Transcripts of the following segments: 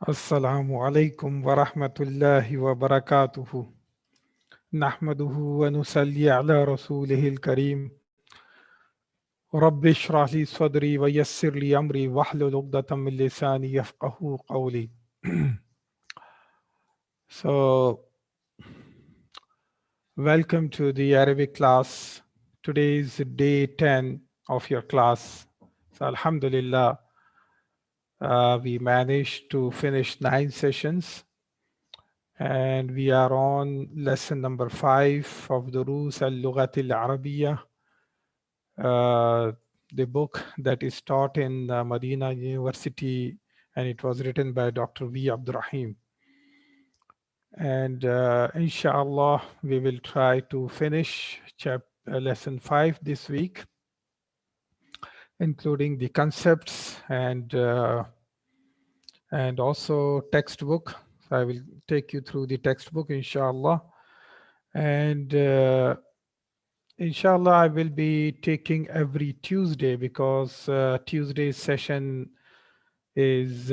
Assalamu alaikum wa rahmatullahi wa barakatuhu. Nahmaduhu wa nusalli ala rasulihil kareem. Rabbi shrah li sadri wa yassir li amri wahlul uqdatam min lisani yafqahu qawli. So, welcome to the Arabic class. Today is day 10 of your class. So, Alhamdulillah, we managed to finish 9 sessions. And we are on lesson number 5 of Duroos Al Lughatil-Arabiyyah, the book that is taught in Madinah University, and it was written by Dr. AbdurRaheem. And inshallah, we will try to finish lesson 5 this week, including the concepts and also textbook. So I will take you through the textbook, inshallah. And inshallah, I will be taking every Tuesday because Tuesday's session is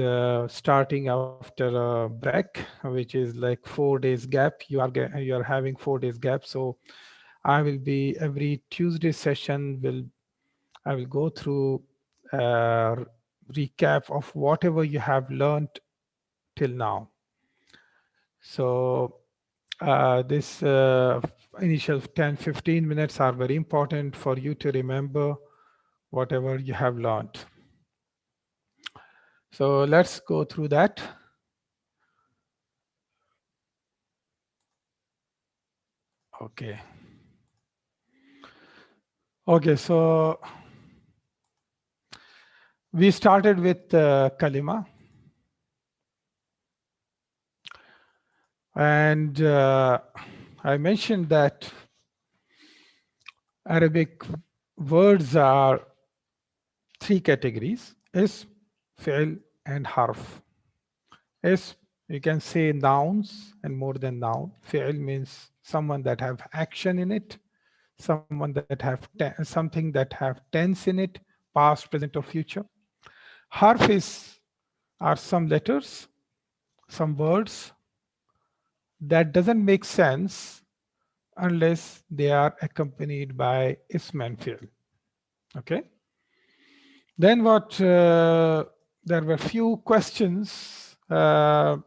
starting after a break, which is like 4 days gap. You are having 4 days gap. So I will be every Tuesday session I will go through recap of whatever you have learned till now. So this initial 10-15 minutes are very important for you to remember whatever you have learned. So let's go through that. Okay. Okay, so we started with kalima. And I mentioned that Arabic words are 3 categories: ism, fi'l, and harf. Ism, you can say nouns and more than noun. Fi'l means someone that have action in it, someone that have something that have tense in it, past, present, or future. Harf are some letters, some words that doesn't make sense unless they are accompanied by ism and fi'l. Okay. Then there were few questions as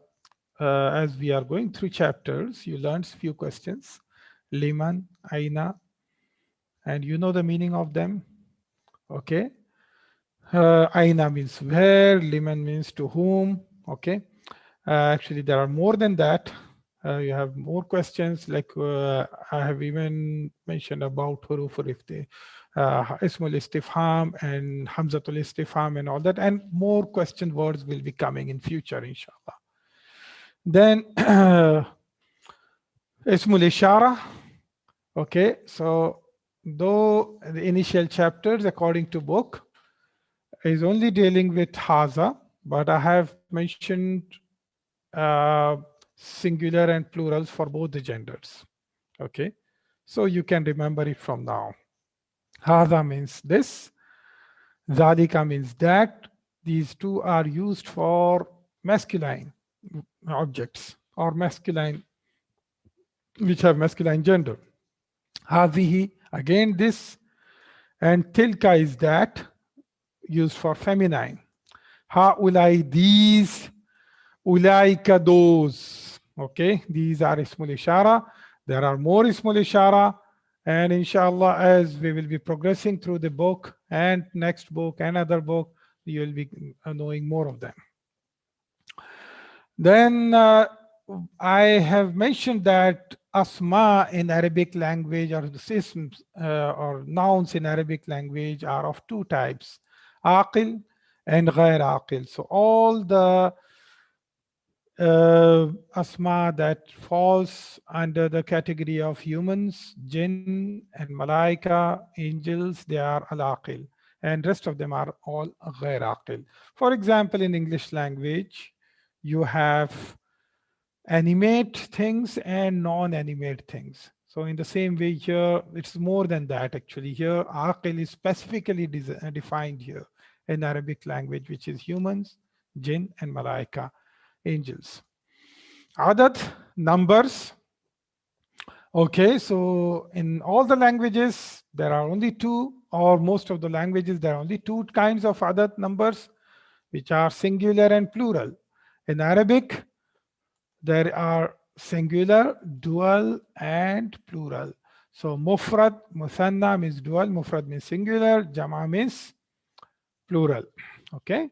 we are going through chapters. You learned few questions: liman, aina, and you know the meaning of them. Okay. Aina means where, liman means to whom. Okay. Actually, there are more than that. You have more questions, like I have even mentioned about huruf ismul istifham and hamzatul istifham and all that, and more question words will be coming in future, inshallah. Then ismul ishara. Okay, so though the initial chapters according to book is only dealing with haza, but I have mentioned singular and plurals for both the genders. Okay, so you can remember it from now. Hada means this, Zadika means that. These two are used for masculine objects or masculine, which have masculine gender. Hazihi, again this, and tilka is that, used for feminine. Haulai, these, ulaika, those. Okay, these are ismul ishara. There are more ismul ishara, and inshallah, as we will be progressing through the book and next book and other book, you will be knowing more of them. Then I have mentioned that asma in Arabic language, or isms or nouns in Arabic language, are of 2 types: aqil and ghair aqil. So all the asma that falls under the category of humans, jinn and malaika, angels, they are al-aqil, and rest of them are all ghair aqil. For example, in English language, you have animate things and non-animate things. So in the same way here, it's more than that actually. Here, aqil is specifically defined here in Arabic language, which is humans, jinn, and malaika. angels. Adad, numbers. Okay, so in all the languages, there are only two, or most of the languages, there are only two kinds of adad numbers, which are singular and plural. In Arabic, there are singular, dual, and plural. So mufrad, musanna means dual, mufrad means singular, jama means plural. Okay.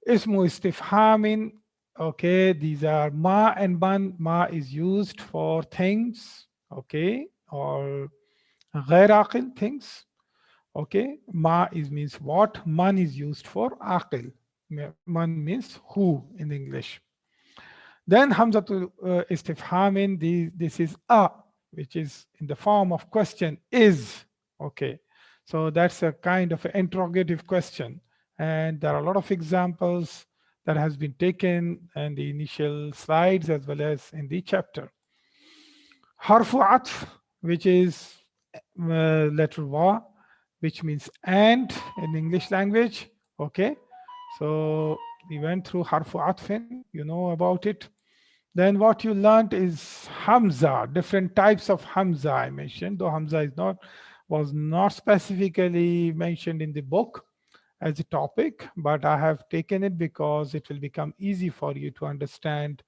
Ismu istifhamin. Okay, these are ma and man. Ma is used for things. Okay, or ghair aqil things. Okay, ma is means what. Man is used for aqil. Man means who in English. Then Hamzatul Istifhamin, this is a, which is in the form of question, is. Okay. So that's a kind of an interrogative question. And there are a lot of examples that has been taken in the initial slides as well as in the chapter. Harfu Atf, which is letter wa, which means and in English language. Okay. So we went through Harfu Atfin, you know about it. Then what you learned is Hamza, different types of Hamza I mentioned, though Hamza was not specifically mentioned in the book as a topic, but I have taken it because it will become easy for you to understand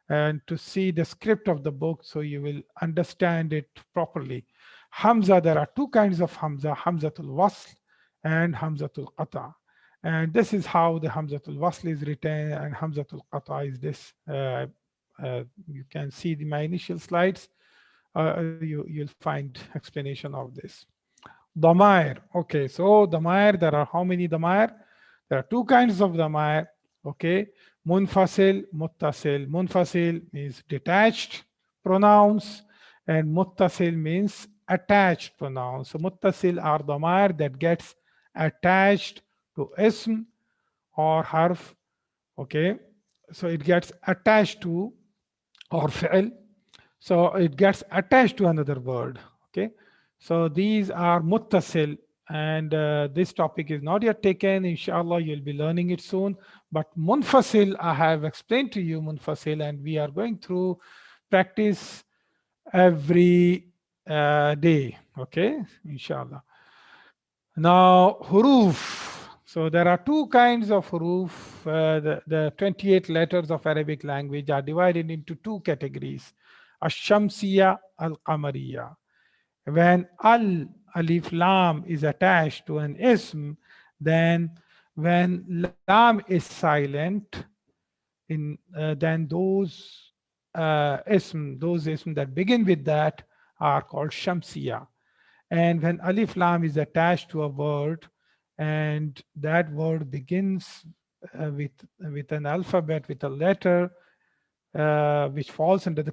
and to see the script of the book so you will understand it properly. Hamza, there are two kinds of Hamza, Hamzatul Wasl and Hamzatul Qata. And this is how the Hamzatul Wasl is written and Hamzatul Qata is this. You can see my initial slides. You'll find explanation of this. Damair. Okay, so Damair, there are how many Damair? There are two kinds of Damair. Okay, Munfasil, Muttasil. Munfasil means detached pronouns and Muttasil means attached pronouns. So Muttasil are Damair that gets attached to ism or harf. Okay, so it gets attached to or fi'l. So it gets attached to another word. Okay. So these are muttasil, and this topic is not yet taken. Inshallah, you'll be learning it soon. But munfasil, I have explained to you munfasil, and we are going through practice every day. Okay, inshallah. Now, huruf. So there are two kinds of huruf. The 28 letters of Arabic language are divided into two categories. Ash-Shamsiyya, Al-Qamariyya. When al, alif, lam is attached to an ism, then when lam is silent, then those ism that begin with that are called Shamsiyya. And when alif lam is attached to a word and that word begins with an alphabet, with a letter which falls under the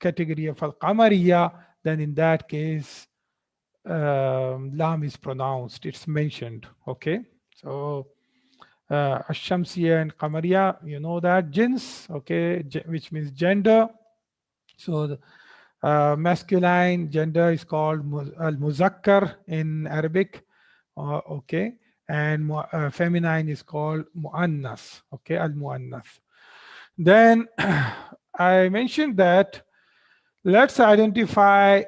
category of al-Qamariyya, then in that case lam is pronounced, it's mentioned. Okay, so Ash-Shamsiyya and Qamariyya, you know that. Jins, okay, which means gender. So the masculine gender is called al-muzakkar in Arabic. Okay, and feminine is called muannas. Okay, al-muannas. Then I mentioned that let's identify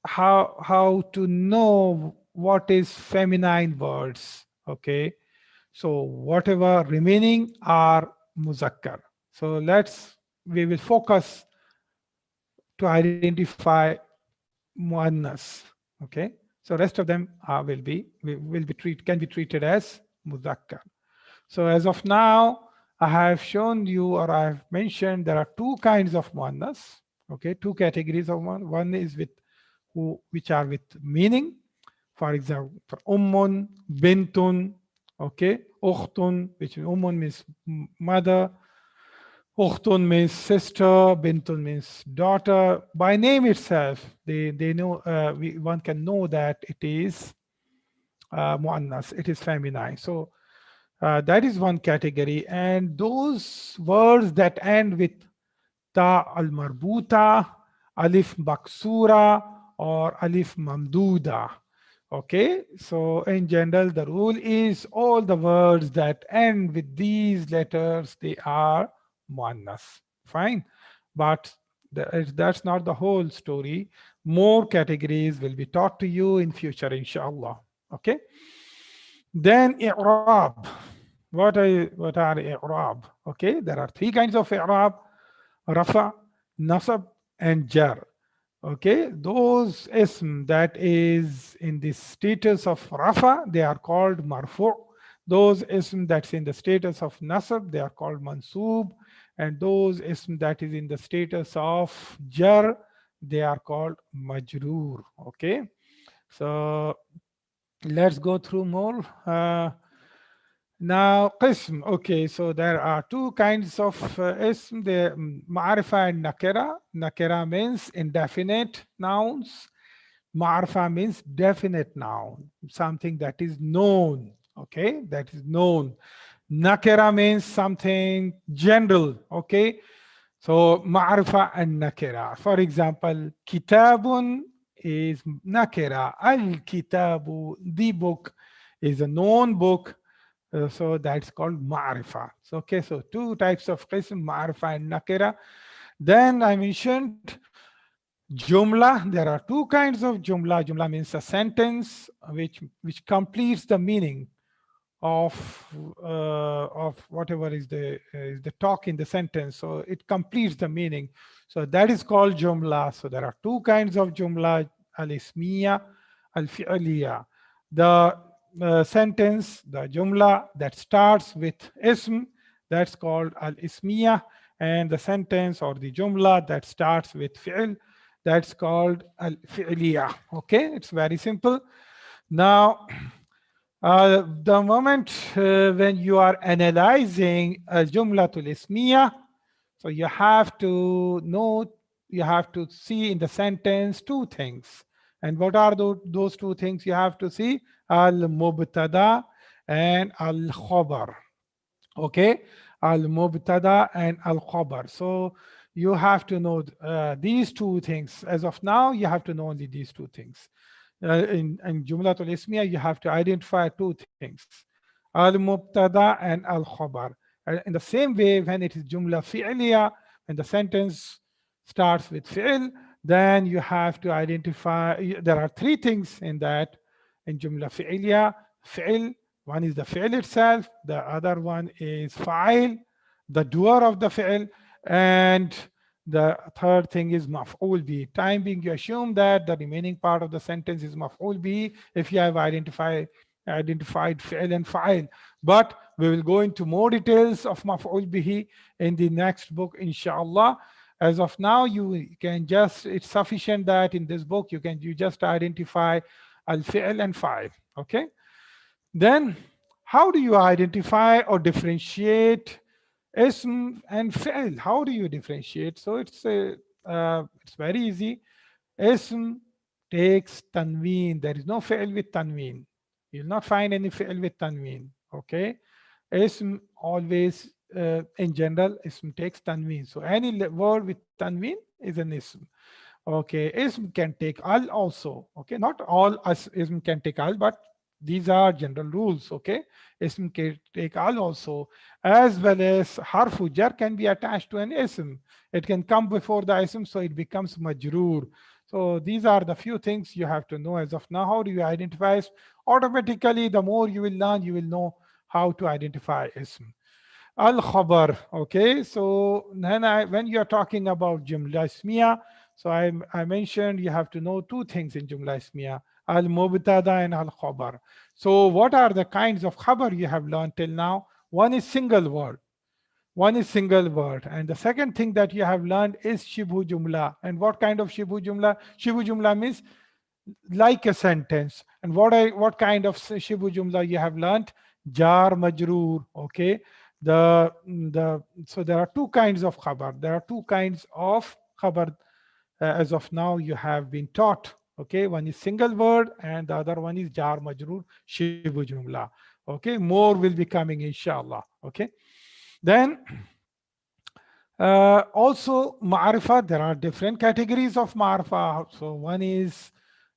how to know what is feminine words. Okay, so whatever remaining are muzakkar. So we will focus to identify muannas. Okay, so rest of them can be treated as muzakkar. So as of now, I have shown you, or I have mentioned, there are two kinds of muannas. Okay, two categories of one. One is which are with meaning. For example, for ummun, bintun, okay, ukhtun, which ummun means mother, ukhtun means sister, bintun means daughter. By name itself, they know, one can know that it is muannas, it is feminine. So that is one category. And those words that end with ta al-marbuta, alif maksura, or alif mamduda. Okay, so in general, the rule is all the words that end with these letters, they are muannas. Fine. But that's not the whole story. More categories will be taught to you in future, inshallah. Okay. Then i'rab. What are i'rab? Okay, there are three kinds of i'rab: rafa, nasab, and jar. Okay, those ism that is in the status of rafa, they are called marfu. Those ism that's in the status of nasab, they are called mansub. And those ism that is in the status of jar, they are called majroor. Okay, so let's go through more. Now, qism. Okay, so there are two kinds of ism. The ma'arifa and nakira. Nakira means indefinite nouns. Ma'arifa means definite noun, something that is known. Okay, that is known. Nakira means something general. Okay, so ma'arifa and nakira. For example, kitabun is nakira. Al-kitabu, the book, is a known book. So that's called ma'arifa. So, okay, so two types of qism, ma'arifa and nakira. Then I mentioned jumla. There are two kinds of jumla. Jumla means a sentence which completes the meaning of whatever is the talk in the sentence. So it completes the meaning. So that is called jumla. So there are two kinds of jumla: al-ismiya, al-fi'liya. The sentence, the jumla that starts with ism, that's called al-ismiya, and the sentence or the jumla that starts with fi'l, that's called al-fi'liya. Okay, it's very simple. Now, the moment when you are analyzing a jumlatul ismiya, so you have to know, you have to see in the sentence two things. And what are those two things? You have to see al-mubtada and al-khabar. Okay, al-mubtada and al-khabar. So you have to know these two things. As of now, you have to know only these two things. In Jumlatul Ismiya, you have to identify two things: al-mubtada and al-khabar. In the same way, when it is Jumla fi'liya, when the sentence starts with fi'l, then you have to identify, there are three things in that. In Jumla fi'liya, fi'l, one is the fi'l itself, the other one is fa'il, the doer of the fi'l, and the third thing is maf'ul bi. Time being, you assume that the remaining part of the sentence is maf'ul bi if you have identified fi'l and fa'il. But we will go into more details of maf'ul bihi in the next book, inshallah. As of now, you can just, it's sufficient that in this book you just identify al-fi'l and fa'il. Okay. Then how do you identify or differentiate ism and fi'l? How do you differentiate? So it's very easy. Ism takes tanween. There is no fi'l with tanween. You'll not find any fi'l with tanween. Okay. Ism always, in general, ism takes tanween. So any word with tanween is an ism. Okay. Ism can take al also. Okay. Not all ism can take al, but these are general rules. Okay. Ism can take al also, as well as harfu jar can be attached to an ism. It can come before the ism, so it becomes majroor. So these are the few things you have to know as of now. How do you identify ism? Automatically, the more you will learn, you will know how to identify ism. Al-Khabar. Okay, so then when you are talking about Jumla Ismiya, so I mentioned you have to know two things in Jumla Ismiya: Al-Mubtada and Al-Khabar. So what are the kinds of Khabar you have learned till now? One is single word. One is single word. And the second thing that you have learned is Shibhu Jumla. And what kind of Shibhu Jumla? Shibhu Jumla means like a sentence. And what kind of Shibhu Jumla you have learned? Jar Majroor. Okay. So there are two kinds of khabar. There are two kinds of khabar as of now you have been taught. Okay, one is single word and the other one is jar majroor shibu jumla. Okay, more will be coming inshallah. Okay, then also ma'arifa, there are different categories of ma'arifa. So one is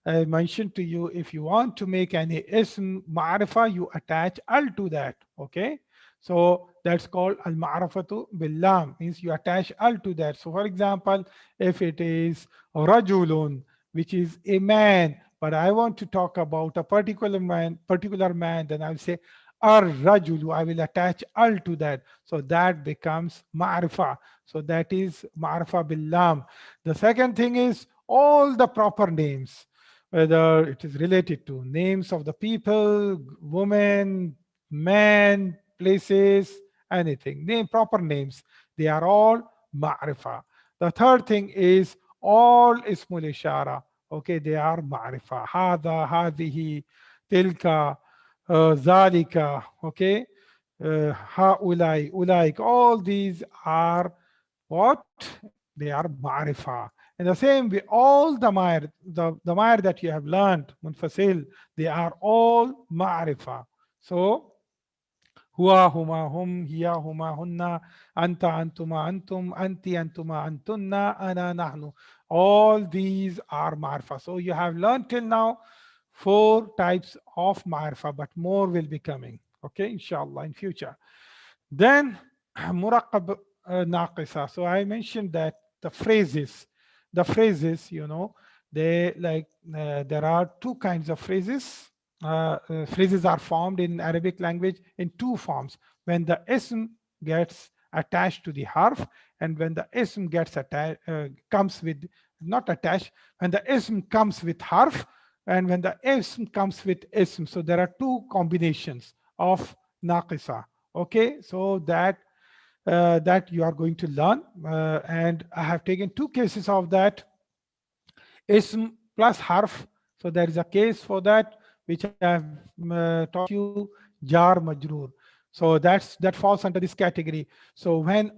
I mentioned to you, if you want to make any ism ma'rifa, you attach al to that. Okay. So that's called al ma'rifatu bil lam, means you attach al to that. So for example, if it is rajulun, which is a man, but I want to talk about a particular man, then I'll say ar rajulu. I will attach al to that. So that becomes ma'rifa. So that is ma'rifa bil lam. The second thing is all the proper names, whether it is related to names of the people, women, men, places, anything, name proper names, they are all ma'rifa. The third thing is all ismul ishara. Okay, they are ma'rifa. Hada, hadihi, tilka, zalika. Okay, haulai, ulaik. All these are what? They are ma'rifa. In the same way, all the ma'r that you have learned, munfasil, they are all ma'rifa. So, huwa, huma, hum, hiya, huma, hunna, anta, antuma, antum, anti, antuma, antunna, ana, nahnu. All these are ma'rifa. So you have learned till now 4 types of ma'rifa, but more will be coming. Okay, inshallah, in future. Then murakkab naqisa. So I mentioned that the phrases, they like there are 2 kinds of phrases. Phrases are formed in Arabic language in 2 forms. When the ism gets attached to the harf, and when the ism gets attached, comes with, not attached, when the ism comes with harf, and when the ism comes with ism. So there are 2 combinations of naqisa. Okay, so that you are going to learn, and I have taken 2 cases of that, ism plus harf. So there is a case for that which I have taught you, jar majroor. So that falls under this category. So when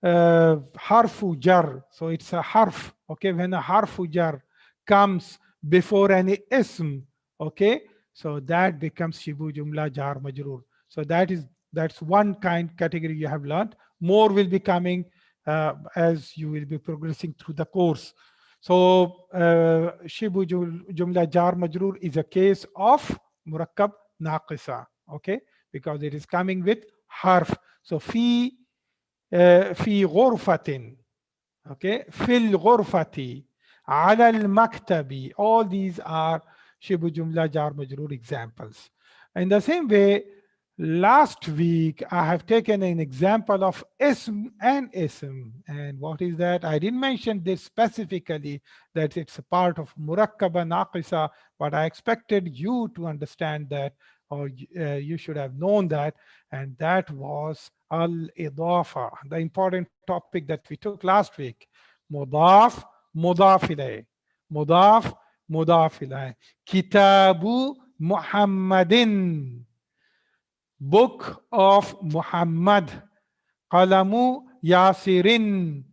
harfu jar, so it's a harf. Okay, when a harfu jar comes before any ism, okay, so that becomes shibu jumla jar majroor. So that's one kind category you have learned. More will be coming as you will be progressing through the course. So shibu jumla jar majroor is a case of murakkab naqisa. Okay, because it is coming with harf. So fi ghurfatin. Okay, fil ghurfati, ala al maktabi. All these are shibu jumla jar majroor examples. In the same way, last week I have taken an example of ism and ism. And what is that? I didn't mention this specifically, that it's a part of murakkaba naqisa, but I expected you to understand that, or you should have known that, and that was al-idafa, the important topic that we took last week. Mudaf, mudaf ilayh. Mudaf, mudaf ilayh. Kitabu Muhammadin, book of Muhammad. Qalamu Yasirin,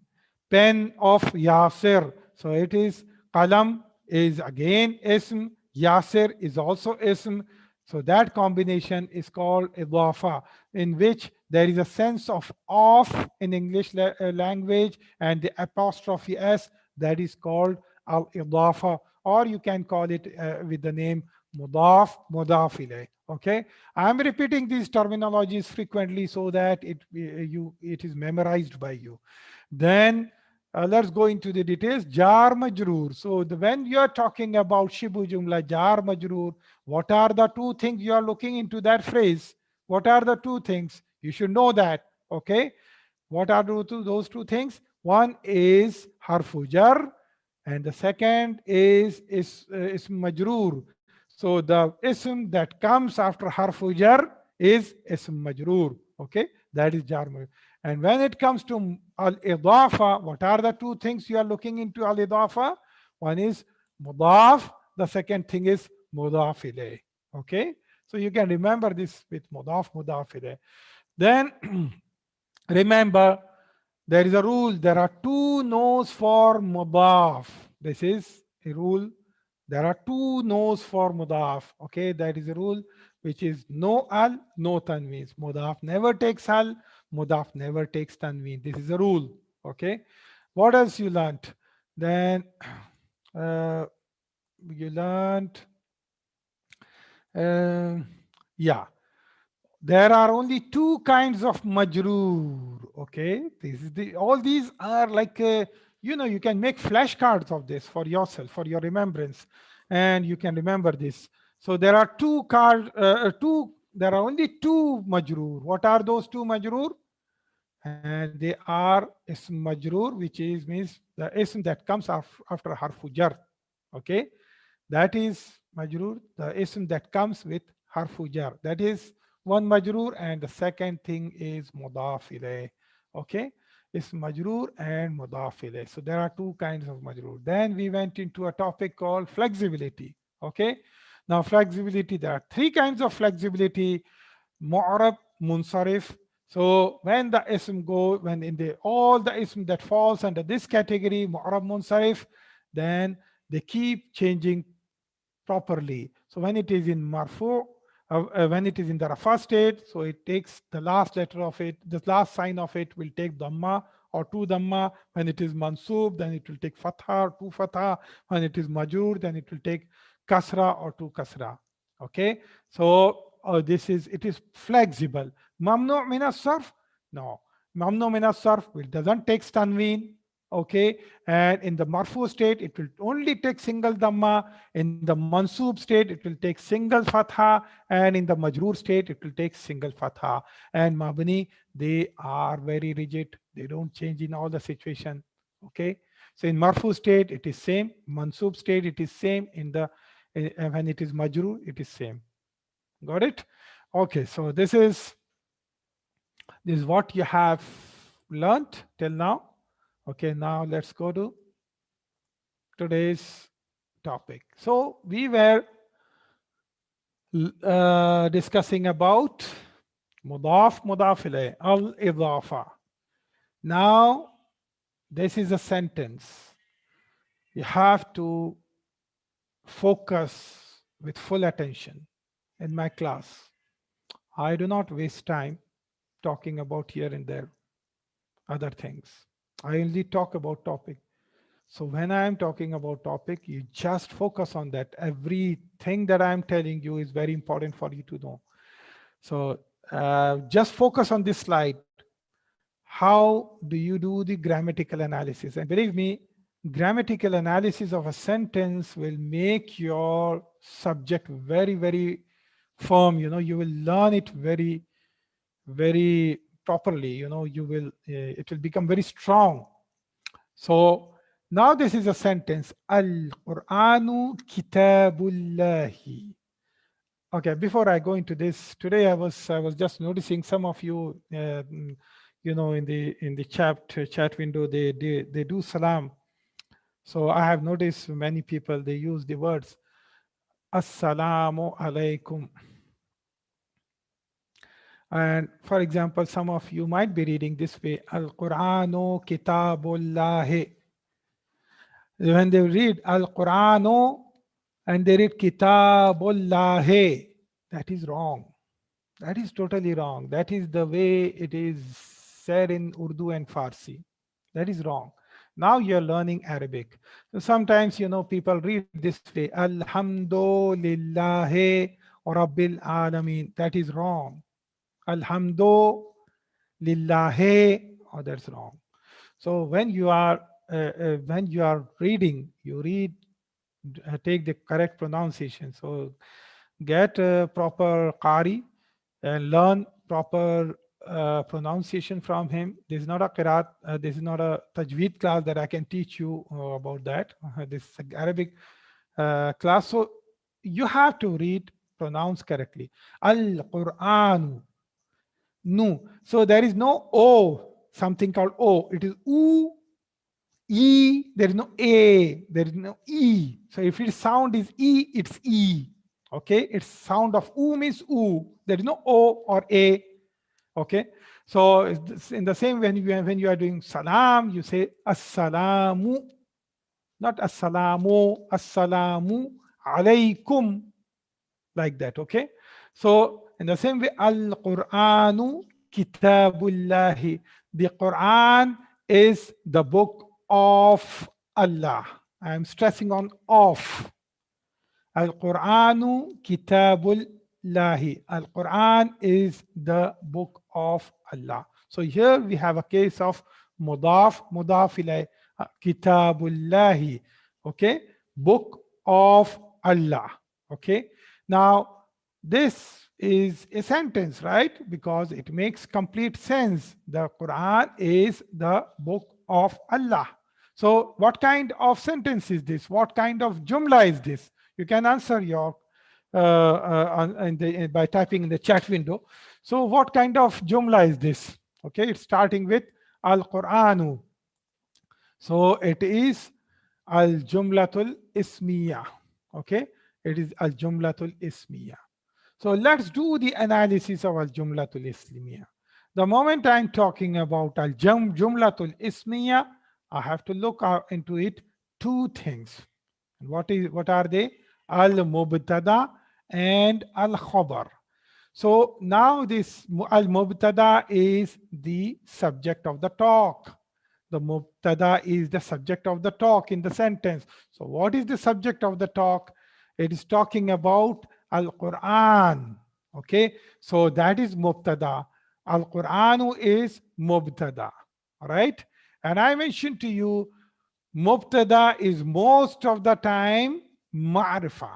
pen of Yasir. So it is, qalam is again ism, Yasir is also ism. So that combination is called idafa, in which there is a sense of in English language, and the apostrophe s, that is called al-idafa, or you can call it with the name mudaf, mudaf ilayh. Okay, I am repeating these terminologies frequently so that it is memorized by you. Then let's go into the details. Jar majroor. So when you are talking about shibu jumla jar majroor, what are the 2 things you are looking into that phrase? What are the 2 things? You should know that. Okay, what are those 2 things? One is harfu jar, and the second is ism majroor. So the ism that comes after harfu jar is ism majroor. Okay, that is jar majroor. And when it comes to al-idafa, what are the 2 things you are looking into al-idafa? One is mudaf, the second thing is mudaf ilayh. Okay, so you can remember this with mudaf, mudaf ilayh. Then remember, there is a rule. There are 2 no's for mudaf. This is a rule. There are 2 no's for mudaf. Okay, that is a rule, which is no al, no tanween. Mudaf never takes al, mudaf never takes tanween. This is a rule. Okay, what else you learnt? Then you learned, yeah, there are only two kinds of majroor. Okay, this is all these are like you can make flashcards of this for yourself, for your remembrance, and you can remember this. So there are there are only two majroor. What are those two majroor? And they are ism majroor, which is means the ism that comes after harfu jar. Okay, that is majroor, the ism that comes with harfu jar. That is one majroor, and the second thing is mudaf ilayh. Okay, ism majroor and mudaf ilayh. So there are two kinds of majroor. Then we went into a topic called flexibility. Okay, now flexibility, there are three kinds of flexibility: mu'rab, munsarif. So when the ism go, when in the all the ism that falls under this category, mu'rab, munsarif, then they keep changing properly. So when it is in marfu, when it is in the rafa state, so it takes the last letter of it, the last sign of it will take dhamma or two dhamma. When it is mansub, then it will take fatha or two fatha. When it is majur, then it will take kasra or two kasra. Okay, so it is flexible. Mamnu min as-sarf? No, mamnu min as-sarf doesn't take tanween. Okay, and in the marfu state, it will only take single dhamma. In the mansub state, it will take single fatha, and in the majroor state, it will take single fatha. And mabni, they are very rigid. They don't change in all the situation. Okay, so in marfu state, it is same. Mansub state, it is same. In the when it is majroor, it is same. Got it? Okay, so this is what you have learned till now. Okay, now let's go to today's topic. So we were discussing about mudaf, mudaf ilayh, al-idafa. Now this is a sentence. You have to focus with full attention in my class. I do not waste time talking about here and there other things. I only talk about topic. So when I am talking about topic, you just focus on that. Everything that I am telling you is very important for you to know. So just focus on this slide. How do you do the grammatical analysis? And believe me, grammatical analysis of a sentence will make your subject very, very firm. You will learn it very, very properly. It will become very strong. So now this is a sentence. Al-Qur'anu kitabullahi. Okay, before I go into this, today I was just noticing some of you, in the chat window, they do salam. So I have noticed many people, they use the words assalamu alaikum. And for example, some of you might be reading this way, Al-Qur'anu kitabullahi. When they read Al-Qur'anu and they read kitabullahi, that is wrong. That is totally wrong. That is the way it is said in Urdu and Farsi. That is wrong. Now you're learning Arabic. So sometimes, people read this way, Alhamdulillahi Rabbil Alameen. That is wrong. Alhamdulillahi, oh, that's wrong. So when you are reading, you read, take the correct pronunciation. So get a proper qari and learn proper pronunciation from him. This is not a qiraat, this is not a tajweed class that I can teach you about that. This is Arabic class. So you have to read, pronounce correctly. Al-Qur'anu. No. So there is no O, something called O. It is U, E, there is no A, there is no E. So if its sound is E, it's E. Okay, its sound of U means U. There is no O or A. Okay, so in the same when you are doing salam, you say assalamu, not assalamu, assalamu alaykum, like that. Okay, so in the same way, al-Qur'anu kitabullahi. The Quran is the book of Allah. I am stressing on of. Al-Quranu Kitabullahi. Al-Quran is the book of Allah. So here we have a case of mudaf, mudaf ilay, Kitabullahi. Okay, book of Allah. Okay, now this is a sentence, right? Because it makes complete sense. The Quran is the book of Allah. So what kind of sentence is this? What kind of jumla is this? You can answer your by typing in the chat window. So what kind of jumla is this? Okay, it's starting with Al-Quranu. So it is Al-Jumlatul Ismiya. Okay, it is Al-Jumlatul Ismiya. So let's do the analysis of Al-Jumlatul Ismiya. The moment I'm talking about Al-Jumlatul Ismiya, I have to look into it two things. What are they? Al-Mubtada and Al-Khabar. So now this Al-Mubtada is the subject of the talk. The Mubtada is the subject of the talk in the sentence. So what is the subject of the talk? It is talking about Al-Quran. Okay, so that is Mubtada. Al-Quranu is Mubtada. All right. And I mentioned to you, Mubtada is most of the time Ma'rifa.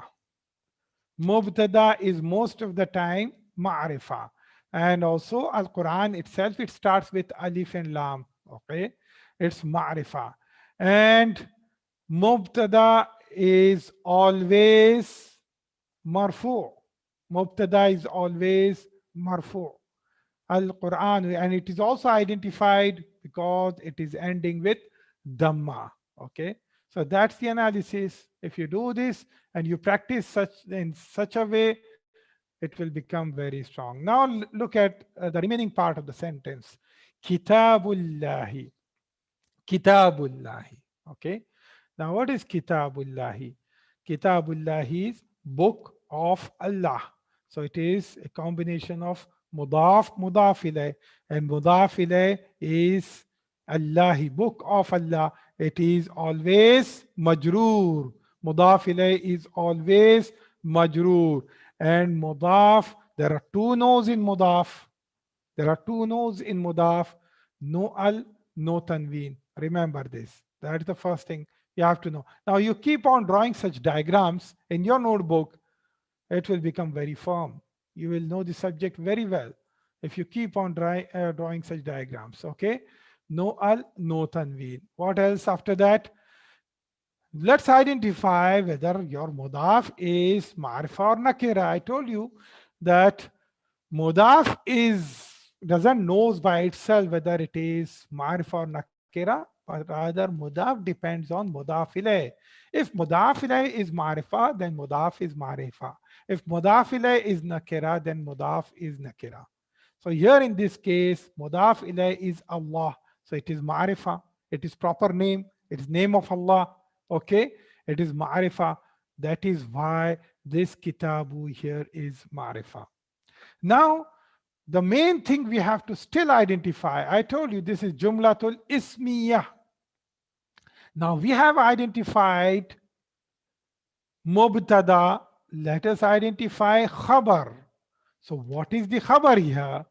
Mubtada is most of the time Ma'rifa. And also Al-Quran itself, it starts with Alif and Lam. Okay, it's Ma'rifa. And Mubtada is always Marfu. Mubtada is always Marfu. Al-Quran, and it is also identified because it is ending with Dhamma. Okay, so that's the analysis. If you do this and you practice in such a way, it will become very strong. Now look at the remaining part of the sentence. Kitabullahi. Kitabullahi. Okay, now what is Kitabullahi? Kitabullahi is book of Allah. So it is a combination of mudaf, mudaf ilayh, and mudaf ilayh is Allahi, book of Allah. It is always majroor. Mudaf ilayh is always majroor. And mudaf, there are two no's in mudaf. There are two no's in mudaf. No al, no tanween. Remember this. That is the first thing you have to know. Now you keep on drawing such diagrams in your notebook, it will become very firm. You will know the subject very well if you keep on drawing such diagrams. Okay, no al, no tanween. What else after that? Let's identify whether your mudaf is ma'rifa or nakira. I told you that mudaf doesn't knows by itself whether it is ma'rifa or nakira, but rather mudaf depends on mudaf ilayh. If mudaf ilayh is ma'rifa, then mudaf is ma'rifa. If mudaf ilayh is nakira, then mudaf is nakira. So here in this case, mudaf ilayh is Allah. So it is ma'rifa. It is proper name. It is name of Allah. Okay, it is ma'rifa. That is why this kitabu here is ma'rifa. Now, the main thing we have to still identify, I told you this is Jumlatul Ismiyah. Now we have identified Mubtada. Let us identify Khabar. So what is the Khabar here?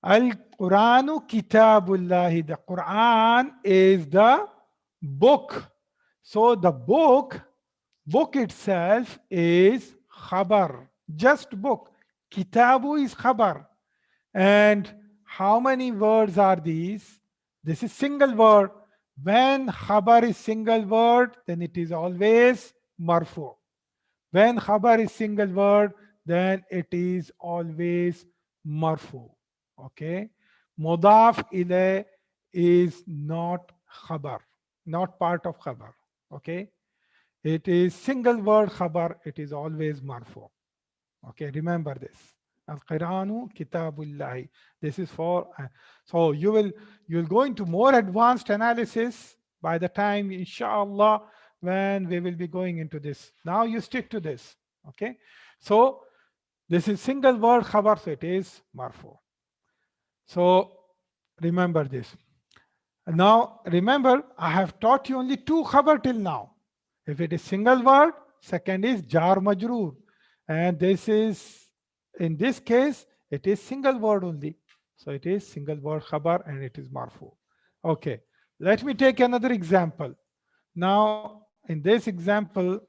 Al-Quranu Kitabullahi. The Quran is the book. So the book itself is Khabar, just book. Kitabu is Khabar. And how many words are these? This is single word. When Khabar is single word, then it is always marfu. When Khabar is single word, then it is always marfu. Okay. Mudaf ilayh is not Khabar, not part of Khabar. Okay, it is single word Khabar, it is always marfu. Okay, remember this. Al-Quranu Kitabullahi. This is for so you'll go into more advanced analysis by the time, inshallah, when we will be going into this. Now you stick to this. Okay, so this is single word Khabar, so it is marfu. So remember this. Now remember, I have taught you only two Khabar till now. If it is single word, second is jar majroor. And this is, in this case, it is single word only. So it is single word khabar and it is marfu. Okay, let me take another example. Now, in this example,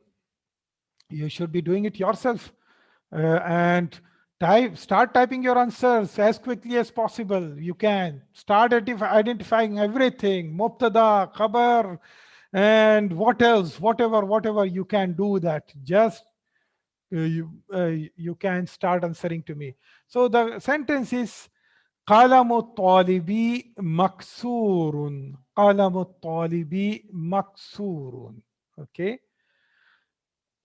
you should be doing it yourself and start typing your answers as quickly as possible. You can start identifying everything, mubtada, khabar, and what else, whatever you can do that. Just you can start answering to me. So the sentence is قلم الطالب مكسور. قلم الطالب مكسور. Okay.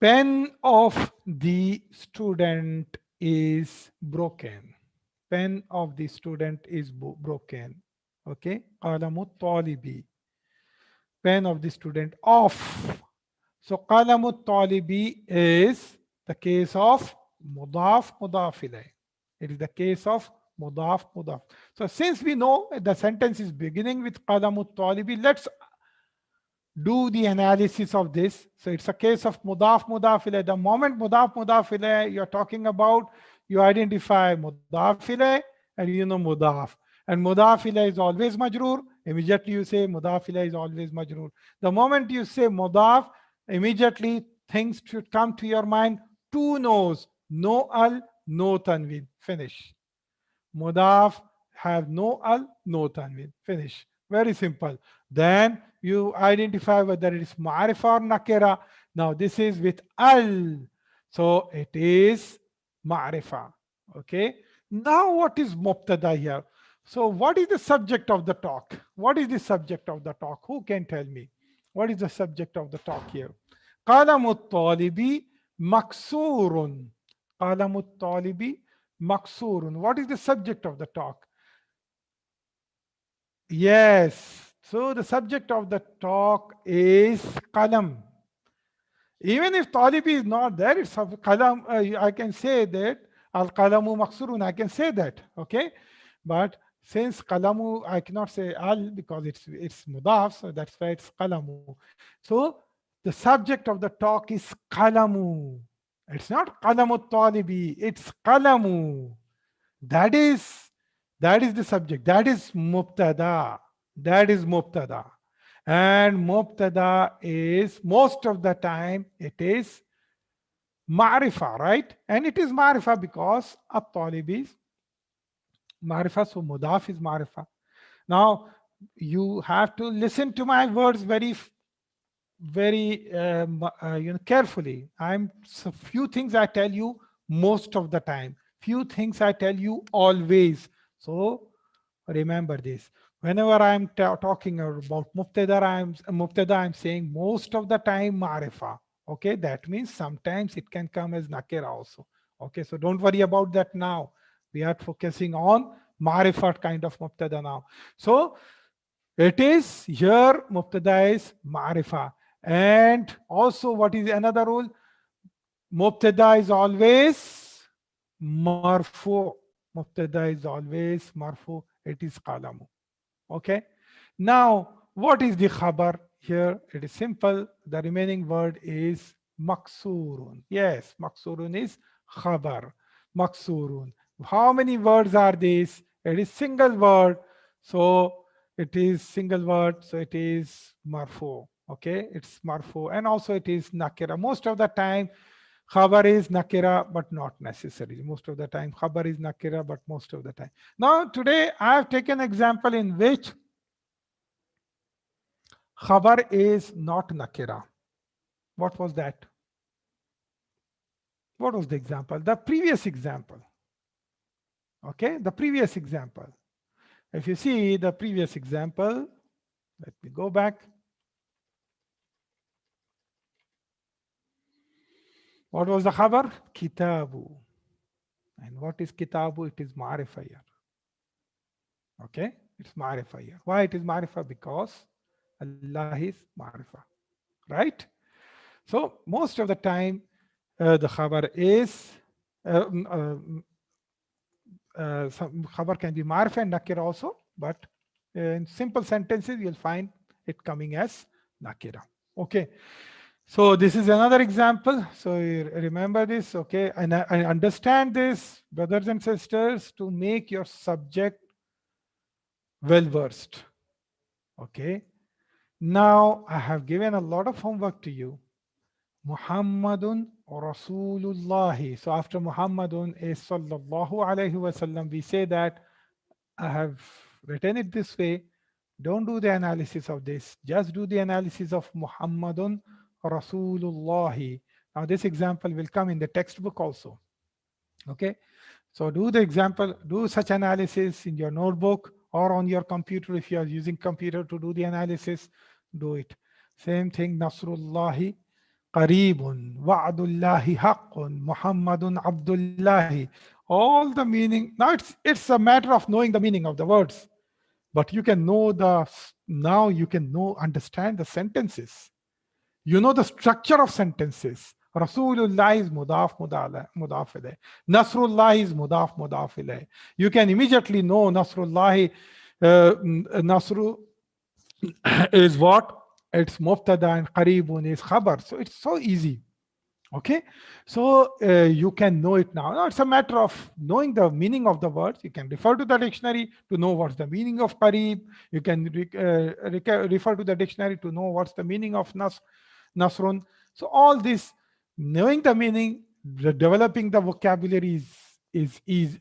Pen of the student is broken. Pen of the student is broken. Okay. قلم الطالب. Pen of the student off. So قلم الطالب is the case of مضاف مضاف إليه. It is the case of مضاف مضاف. So since we know the sentence is beginning with قلم الطالب, let's do the analysis of this. So it's a case of mudaf mudaf ilayh. The moment mudaf mudaf ilayh you're talking about, you identify mudaf ilayh and you know mudaf. And mudaf ilayh is always majroor. Immediately you say mudaf ilayh is always majroor. The moment you say mudaf, immediately things should come to your mind. Two no's, no al, no tanween. Finish. Mudaf have no al, no tanween. Finish. Very simple. Then you identify whether it is ma'arifa or nakira. Now this is with al. So it is ma'arifa. Okay. Now what is mubtada here? So what is the subject of the talk? What is the subject of the talk? Who can tell me? What is the subject of the talk here? قلم الطالب مكسور. قلم الطالب مكسور. What is the subject of the talk? Yes. So the subject of the talk is qalam. Even if talibi is not there, it's qalam. I can say that al qalamu maksurun. I can say that. Okay, but since qalamu, I cannot say al because it's mudaf, so that's why it's qalamu. So the subject of the talk is qalamu. It's not qalamu talibi. It's qalamu. That is the subject. That is mubtada. That is mubtada. And mubtada is most of the time it is ma'rifa, right? And it is ma'rifa because at-talib is ma'rifa, so mudaf is ma'rifa. Now you have to listen to my words very carefully. I'm so few things I tell you most of the time, few things I tell you always. So remember this. Whenever I'm talking about mubtada, I'm saying most of the time ma'rifa. Okay, that means sometimes it can come as nakira also. Okay, so don't worry about that now. We are focusing on ma'rifa kind of mubtada now. So it is here mubtada is ma'rifa. And also what is another rule? Mubtada is always marfu. Mubtada is always marfu. It is qalamu. Okay. Now, what is the khabar here? It is simple. The remaining word is maksurun. Yes, maksurun is khabar. Maksurun. How many words are these? It is single word. So it is single word. So it is marfu. Okay, it's marfu. And also it is nakira. Most of the time, khabar is nakira, but not necessarily. Most of the time, khabar is nakira, but most of the time. Now, today I have taken an example in which khabar is not nakira. What was that? What was the example? The previous example. Okay, the previous example. If you see the previous example, let me go back. What was the khabar? Kitabu. And what is kitabu? It is ma'rifa here. Okay, it's ma'rifa here. Why it is ma'rifa? Because Allah is ma'rifa, right? So most of the time, the khabar is some khabar can be ma'rifa and nakira also, but in simple sentences you'll find it coming as nakira. Okay. So this is another example. So you remember this, okay? And I understand this, brothers and sisters, to make your subject well versed. Okay. Now I have given a lot of homework to you. Muhammadun Rasulullah. So after Muhammadun is Sallallahu Alaihi Wasallam, we say that I have written it this way. Don't do the analysis of this. Just do the analysis of Muhammadun Rasulullah. Now this example will come in the textbook also. Okay. So do the example, do such analysis in your notebook or on your computer. If you are using computer to do the analysis, do it. Same thing, Nasrullahi Qareebun, Wa'dullahi Haqqun, Muhammadun Abdullahi. All the meaning. Now it's a matter of knowing the meaning of the words, but you can know now you can understand the sentences. You know the structure of sentences. Rasulullah is mudaf ilayh. Nasrullah is mudaf ilayh. You can immediately know Nasrullah, Nasru is what? It's mubtada and qareebun is khabar. So it's so easy. Okay, so you can know it now. Now it's a matter of knowing the meaning of the words. You can refer to the dictionary to know what's the meaning of qareeb. You can refer to the dictionary to know what's the meaning of nasrun. So all this, knowing the meaning, developing the vocabulary is easy.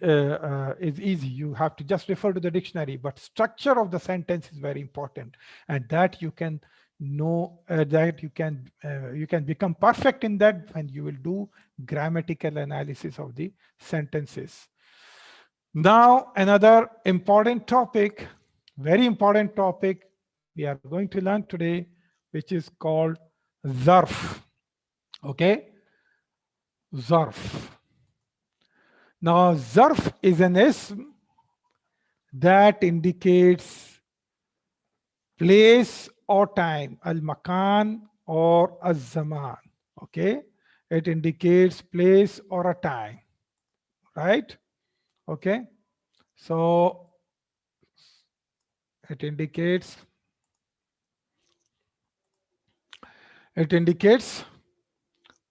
You have to just refer to the dictionary, but structure of the sentence is very important, and that you can know, that you can become perfect in that when you will do grammatical analysis of the sentences. Now another important topic, very important topic we are going to learn today, which is called Zarf. Okay, Zarf. Now Zarf is an ism that indicates place or time, al-makan or az-zaman. Okay, it indicates place or a time, right? Okay, so it indicates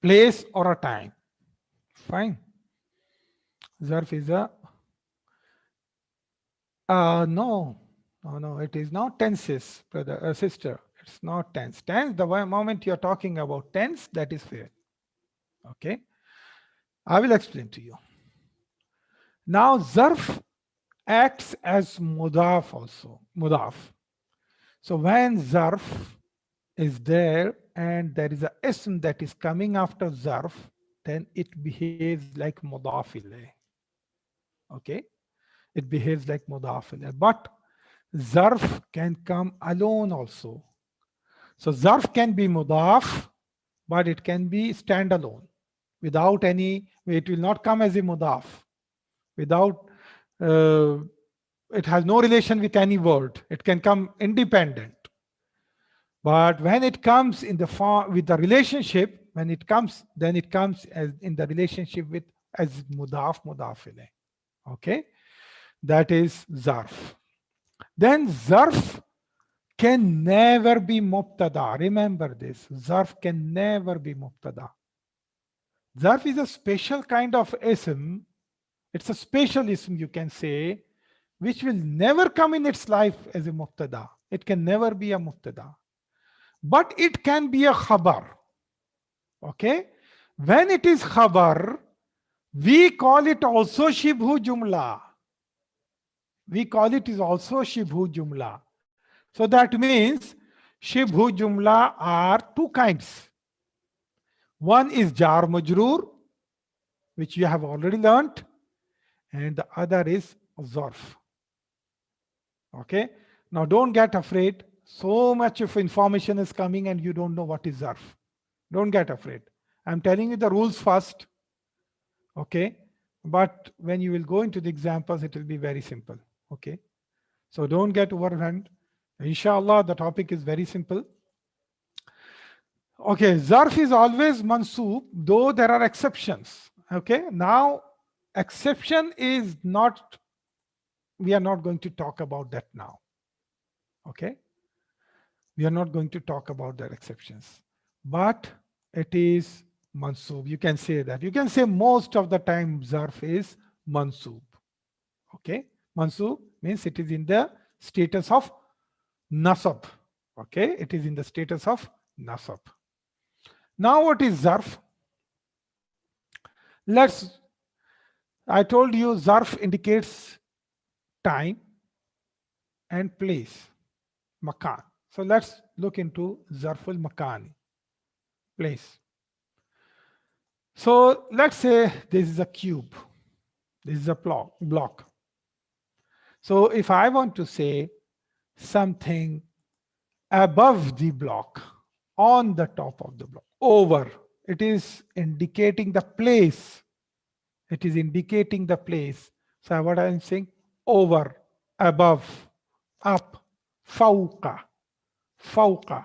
place or a time. Fine. Zarf is a no, it is not tenses, brother, sister. It's not tense. Tense, the moment you're talking about tense, that is fair. Okay, I will explain to you. Now, zarf acts as mudaf also, mudaf. So when zarf is there and there is a ism that is coming after zarf, then it behaves like mudaf ilayh. Okay, it behaves like mudaf ilayh. But zarf can come alone also. So zarf can be mudaf, but it can be standalone without any, it will not come as a mudaf. Without, it has no relation with any word. It can come independent. But when it comes in the form with the relationship, when it comes, then it comes as in the relationship with as mudaf ilayh. Okay, that is zarf. Then zarf can never be mubtada. Remember this, zarf can never be mubtada. Zarf is a special kind of ism. It's a special ism, you can say, which will never come in its life as a mubtada. It can never be a mubtada. But it can be a khabar. Okay? When it is khabar, we call it also shibhu jumla. We call it is also shibhu jumla. So that means shibhu jumla are two kinds. One is jar majroor, which you have already learnt, and the other is zarf. Okay, now don't get afraid. So much of information is coming and you don't know what is zarf. Don't get afraid. I'm telling you the rules first. Okay, but when you will go into the examples, it will be very simple. Okay, so don't get overwhelmed. Inshallah, the topic is very simple. Okay, zarf is always mansoob, though there are exceptions. Okay, now exception is not, we are not going to talk about that now. Okay, we are not going to talk about their exceptions. But it is mansoob. You can say that. You can say most of the time zarf is mansoob. Okay, mansoob means it is in the status of nasab. Okay, it is in the status of nasab. Now what is zarf? I told you zarf indicates time and place, makan. So let's look into zarful makani, place. So let's say this is a cube, this is a block. So if I want to say something above the block, on the top of the block, over, it is indicating the place. It is indicating the place. So what I'm saying, over, above, up, fawqa, fawqa.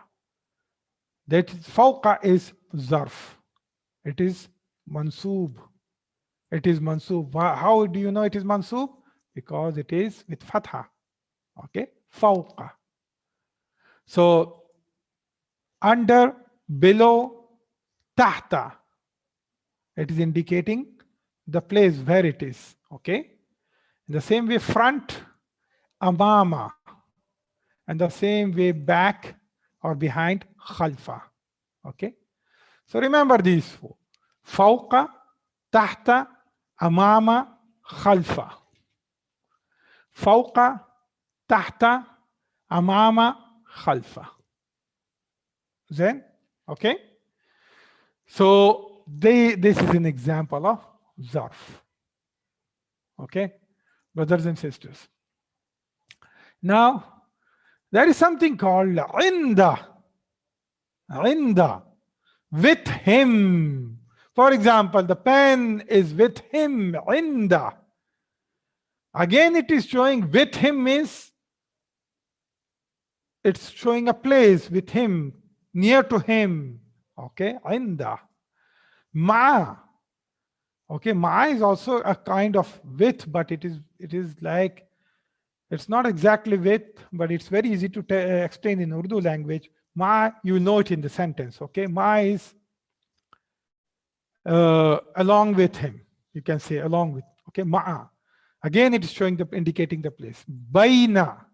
That fawqa is zarf. It is mansoob. It is mansoob. How do you know it is mansoob? Because it is with fatha. Okay, fawqa. So under, below, tahta. It is indicating the place where it is. Okay. In the same way, front, amama. And the same way, back or behind, khalfa. Okay. So remember these four. Fawqa, tahta, amama, khalfa. Fawqa, tahta, amama, khalfa. Then, okay. So this is an example of zarf. Okay, brothers and sisters. Now, there is something called inda. Inda. With him. For example, the pen is with him. Inda. Again, it is showing with him means it's showing a place with him, near to him. Okay, inda. Ma. Okay, ma is also a kind of with, but it is like, it's not exactly with, but it's very easy to explain in Urdu language. Ma, you know it in the sentence. Okay, ma is along with him. You can say along with. Okay, ma. Again, it is showing indicating the place. Baina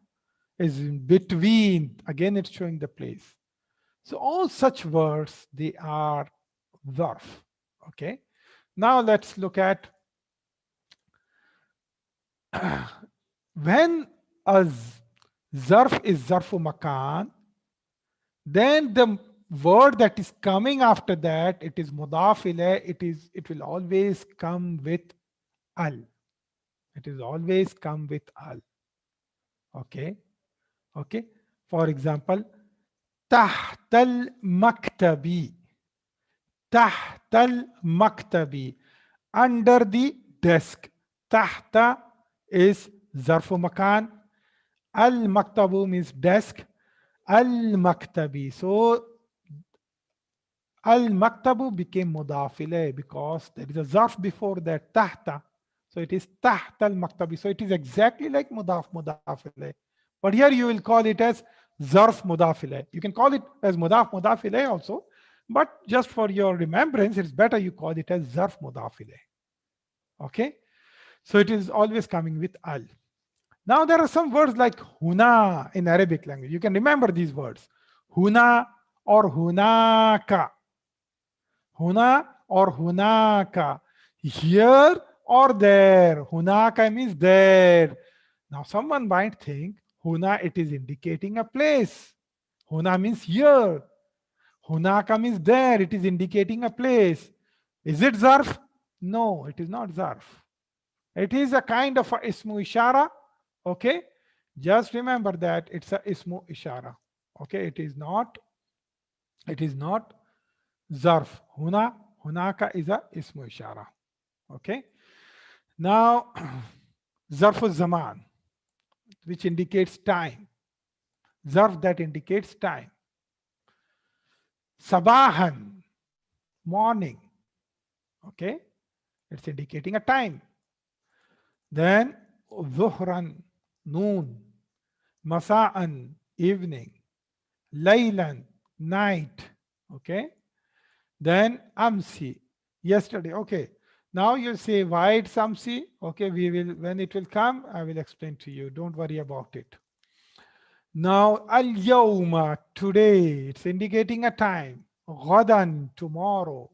is in between. Again, it's showing the place. So all such words, they are zarf. Okay. Now let's look at when a zarf is zarfu makan, then the word that is coming after that, it is mudaf ilayh, it will always come with al. It is always come with al. Okay. Okay. For example, tahtal maktabi. Tahtal maktabi. Under the desk. Tahta is zarfu makan. Al maktabu means desk. Al maktabi. So al maktabu became mudaf ilayh because there is a zarf before that, tahta. So it is tahta al maktabi. So it is exactly like mudaf ilayh. But here you will call it as zarf mudaf ilayh. You can call it as mudaf ilayh also. But just for your remembrance, it's better you call it as zarf mudaf ilayh. Okay. So it is always coming with al. Now there are some words like huna in Arabic language. You can remember these words. Huna or hunaka. Huna or hunaka. Here or there. Hunaka means there. Now someone might think huna, it is indicating a place. Huna means here. Hunaka means there. It is indicating a place. Is it zarf? No, it is not zarf. It is a kind of a ismu ishara. Okay. Just remember that it's a ismu ishara. Okay. It is not zarf. Hunaka is a ismu ishara. Okay. Now, zarf zaman, which indicates time. Zarf that indicates time. Sabahan, morning. Okay. It's indicating a time. Then dhuhran, noon. Masa'an, evening. Laylan, night. Okay. Then amsi, yesterday. Okay. Now you say why it's amsi. Okay, we will, when it will come, I will explain to you. Don't worry about it. Now al yawma, today, it's indicating a time. Ghadan, tomorrow.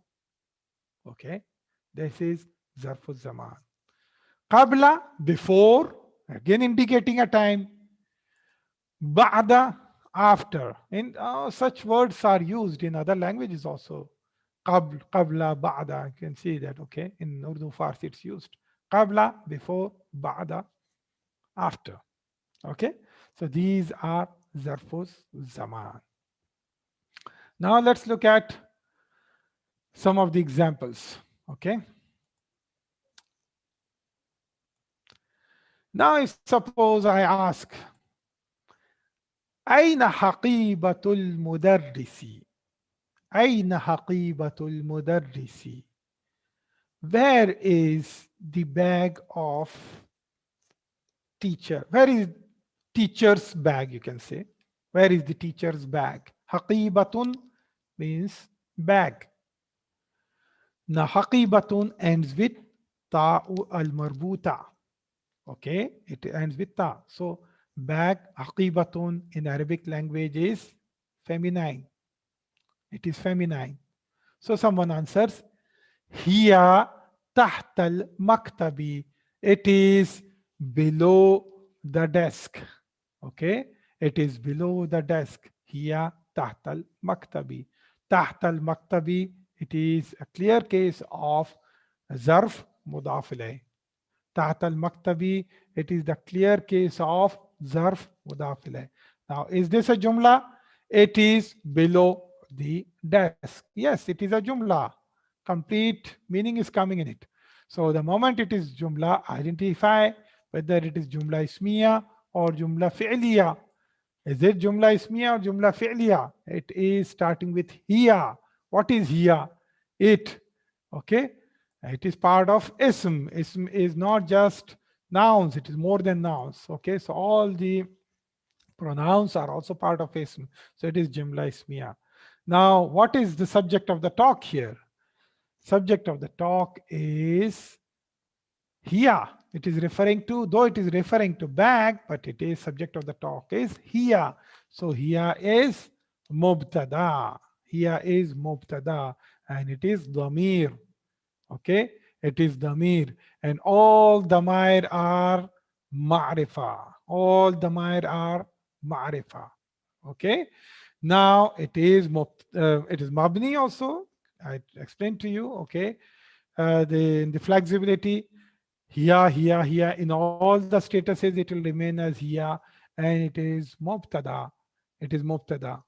Okay, this is zarfu zaman. Qabla, before, again indicating a time. Ba'da, after. In such words are used in other languages also. Qabl, qabla, ba'da. You can see that, okay? In Urdu, Farsi, it's used. Qabla, before, ba'da, after. Okay? So these are zarfus zaman. Now let's look at some of the examples. Okay? Now if suppose I ask, أين حقيبة المدرس؟ أين حقيبة المدرس? Where is the bag of teacher? Where is teacher's bag, you can say? Where is the teacher's bag? حقيبة means bag. Now حقيبة ends with ta'u al-marbuta. Okay, it ends with ta. So bag, حقيبة in Arabic language is feminine. It is feminine. So someone answers, هي تحت المكتب. It is below the desk. Okay, it is below the desk. هي تحت المكتب. تحت المكتب, it is a clear case of zarf مضاف إليه. تحت المكتب, it is the clear case of zarf مضاف إليه. Now is this a jumla? It is below the desk. Yes, it is a jumla. Complete meaning is coming in it. So the moment it is jumla, identify whether it is jumla ismiya or jumla fi'liya. Is it jumla ismiya or jumla fi'liya? It is starting with hiya. What is hiya? It. Okay. It is part of ism. Ism is not just nouns, it is more than nouns. Okay. So all the pronouns are also part of ism. So it is jumla ismiya. Now, what is the subject of the talk here? Subject of the talk is here. It is referring to, though it is referring to bag, but it is subject of the talk is here. So here is mubtada. Here is mubtada, and it is damir. Okay, it is damir, and all damair are ma'rifa. All damair are ma'rifa. Okay. Now it is mabni also. I explained to you. Okay, the flexibility here in all the statuses it will remain as here, and it is mubtada. It is mubtada.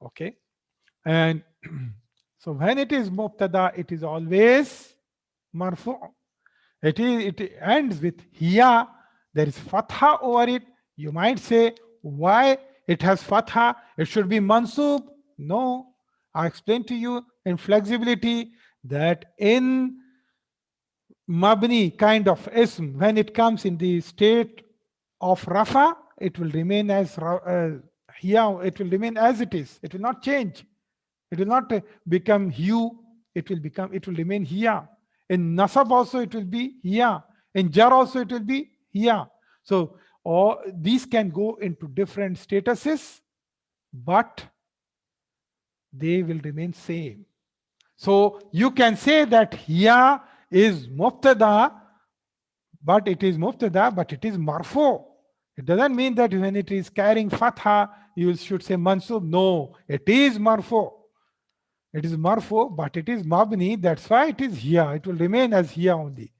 Okay, and so when it is mubtada, it is always marfu. It ends with here. There is fatha over it. You might say, why it has fatha? It should be mansub. No, I explained to you in flexibility that in mabni kind of ism, when it comes in the state of rafa, it will remain as here. It will remain as it is. It will not change. It will not become hu. It will remain here. In nasab also it will be here. In jar also it will be here. So all these can go into different statuses, but they will remain same. So you can say that here is mubtada, but it is marfu. It doesn't mean that when it is carrying fatha, you should say mansub. No, it is marfu. It is marfu, but it is mabni. That's why it is here. It will remain as here only.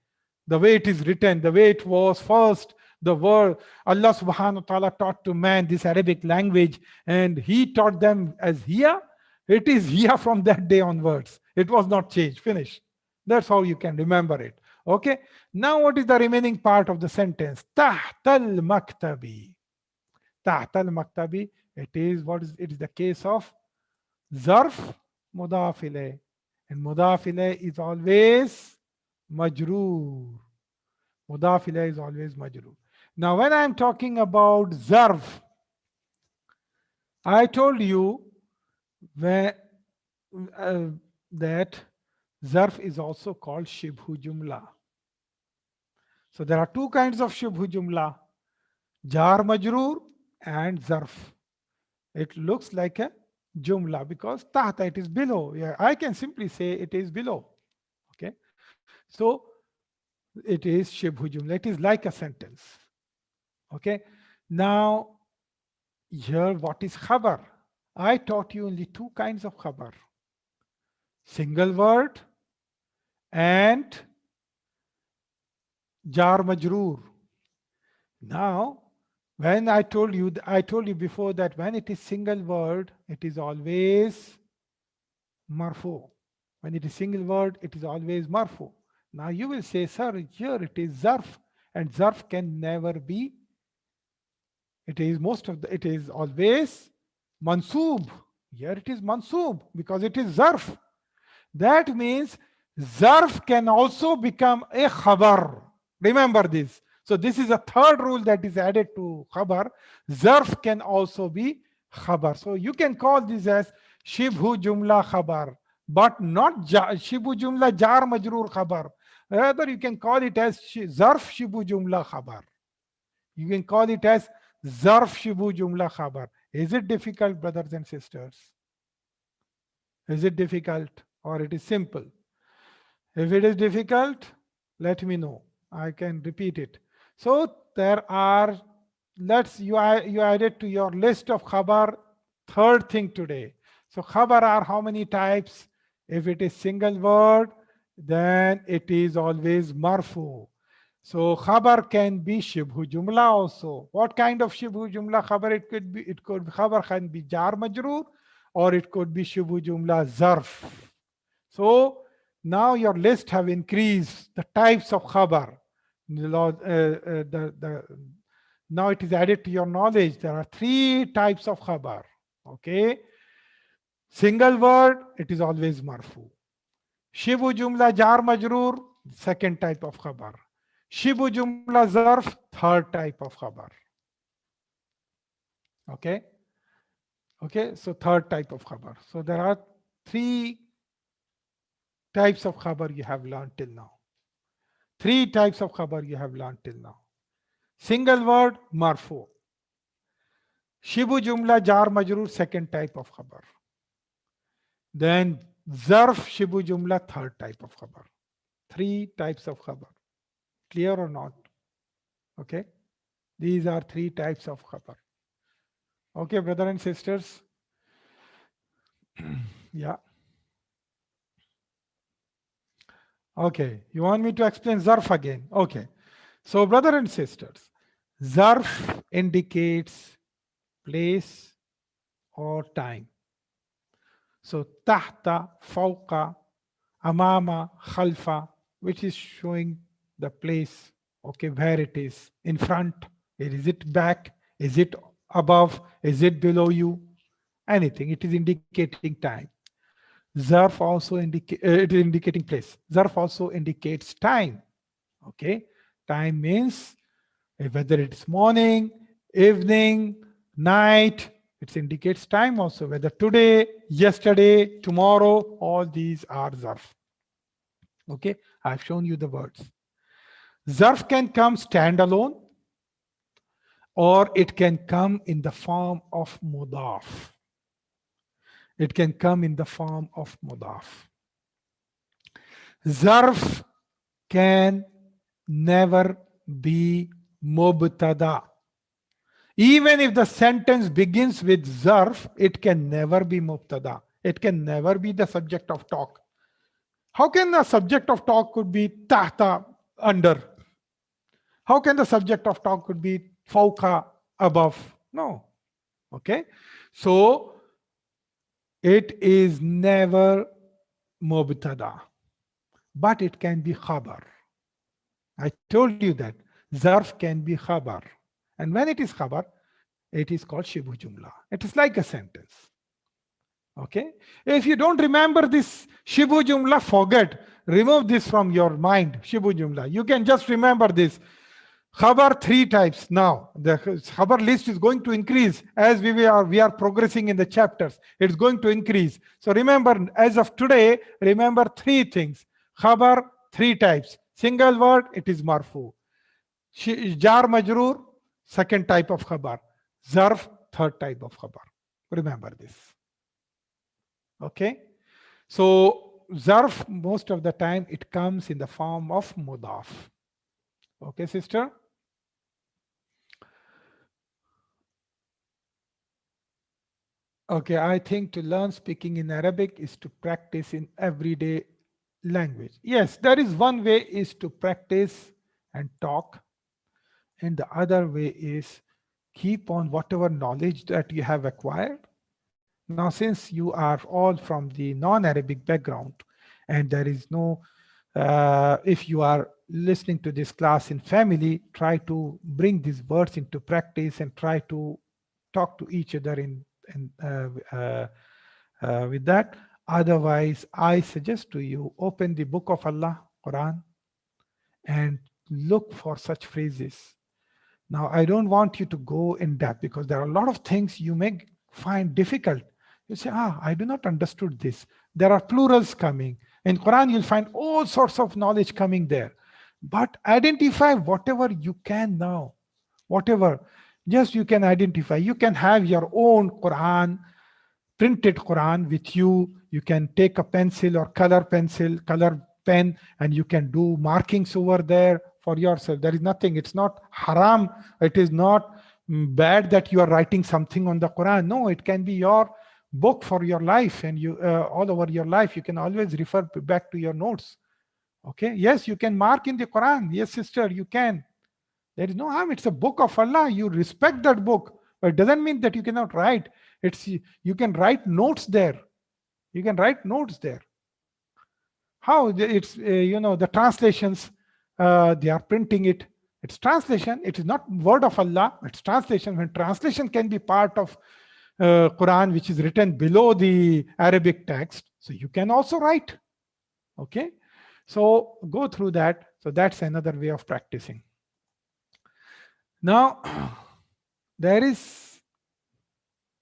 The way it is written, the way it was first, the word Allah subhanahu wa ta'ala taught to man this Arabic language, and he taught them as here. It is here from that day onwards. It was not changed. Finish. That's how you can remember it. Okay. Now what is the remaining part of the sentence? Tahtal maktabi. Tahtal maktabi. It is the case of zarf mudaf ilayh. And mudaf ilayh is always majroor. Mudaf ilayh is always majroor. Now when I am talking about zarf, I told you when that Zarf is also called Shibhu Jumla. So there are two kinds of Shibhu Jumla, Jar Majroor and Zarf. It looks like a Jumla because tahta, it is below. Yeah, I can simply say it is below. Okay. So it is Shibhu Jumla. It is like a sentence. Okay. Now, here what is Khabar? I taught you only two kinds of Khabar. Single word and Jar Majroor. Now, when I told you before that when it is single word, it is always marfu. When it is single word, it is always marfu. Now you will say, sir, here it is zarf, and zarf can never be. It is it is always mansoob. Here it is mansoob because it is zarf. That means zarf can also become a khabar. Remember this. So this is a third rule that is added to khabar. Zarf can also be khabar. So you can call this as shibhu jumla khabar, but not shibhu jumla jar majroor khabar. Rather, you can call it as zarf shibhu jumla khabar. You can call it as zarf shibhu jumla khabar. Is it difficult, brothers and sisters? Is it difficult or it is simple? If it is difficult, let me know. I can repeat it. So there are, you add it to your list of khabar, third thing today. So khabar are how many types? If it is single word, then it is always marfu. So khabar can be shibhu jumla also. What kind of shibhu jumla khabar it could be? It could khabar can be jar majroor, or it could be shibhu jumla zarf. So now your list have increased the types of khabar. Now it is added to your knowledge. There are three types of khabar. Okay. Single word, it is always marfu. Shibu jumla jar majroor, second type of khabar. Shibu jumla zarf, third type of khabar. Okay. Okay. So third type of khabar. So there are three types of khabar you have learned till now. Three types of khabar you have learned till now. Single word, marfu. Shibu jumla jar majroor, second type of khabar. Then zarf shibu jumla, third type of khabar. Three types of khabar. Clear or not? Okay. These are three types of khabar. Okay, brother and sisters. Yeah. Okay. You want me to explain zarf again? Okay. So, brother and sisters, zarf indicates place or time. So, tahta, fawqa, amama, khalfa, which is showing the place, okay, where it is, in front, is it back, is it above, is it below you, anything, it is indicating time. Zarf also it is indicating place. Zarf also indicates time. Okay, time means whether it's morning, evening, night, it indicates time also, whether today, yesterday, tomorrow, all these are zarf. Okay, I've shown you the words. Zarf can come standalone, or it can come in the form of mudaf. It can come in the form of mudaf. Zarf can never be mubtada. Even if the sentence begins with zarf, it can never be mubtada. It can never be the subject of talk. How can the subject of talk could be tahta, under? How can the subject of talk could be fawqa, above? No. Okay. So it is never mubtada, but it can be khabar. I told you that zarf can be khabar. And when it is khabar, it is called shibu jumla. It is like a sentence. Okay. If you don't remember this shibu jumla, forget. Remove this from your mind, shibu jumla. You can just remember this. Khabar, three types. Now the Khabar list is going to increase as we are progressing in the chapters. It's going to increase. So remember, as of today, remember three things. Khabar, three types. Single word, it is marfu. Jar majroor, second type of khabar. Zarf, third type of khabar. Remember this. Okay. So zarf, most of the time it comes in the form of mudaf. Okay, sister. Okay, I think to learn speaking in Arabic is to practice in everyday language. Yes, there is one way is to practice and talk, and the other way is keep on whatever knowledge that you have acquired. Now, since you are all from the non-Arabic background, and there is no, if you are listening to this class in family, try to bring these words into practice and try to talk to each other with that. Otherwise, I suggest to you, open the book of Allah, Quran, and look for such phrases. Now, I don't want you to go in depth because there are a lot of things you may find difficult. You say, I do not understood this. There are plurals coming. In Quran, you'll find all sorts of knowledge coming there. But identify whatever you can now. Whatever. Just you can identify. You can have your own Quran, printed Quran with you. You can take a pencil or color pencil, color pen, and you can do markings over there for yourself. There is nothing. It's not haram. It is not bad that you are writing something on the Quran. No, it can be your book for your life, and you all over your life you can always refer back to your notes. Okay, yes, you can mark in the Quran. Yes, sister, you can. There is no harm. It's a book of Allah. You respect that book, but it doesn't mean that you cannot write. It's you can write notes there. You can write notes there. How it's the translations, they are printing it. It's translation. It is not word of Allah. It's translation. When translation can be part of Quran, which is written below the Arabic text, so you can also write. Okay, so go through that. So that's another way of practicing. Now, there is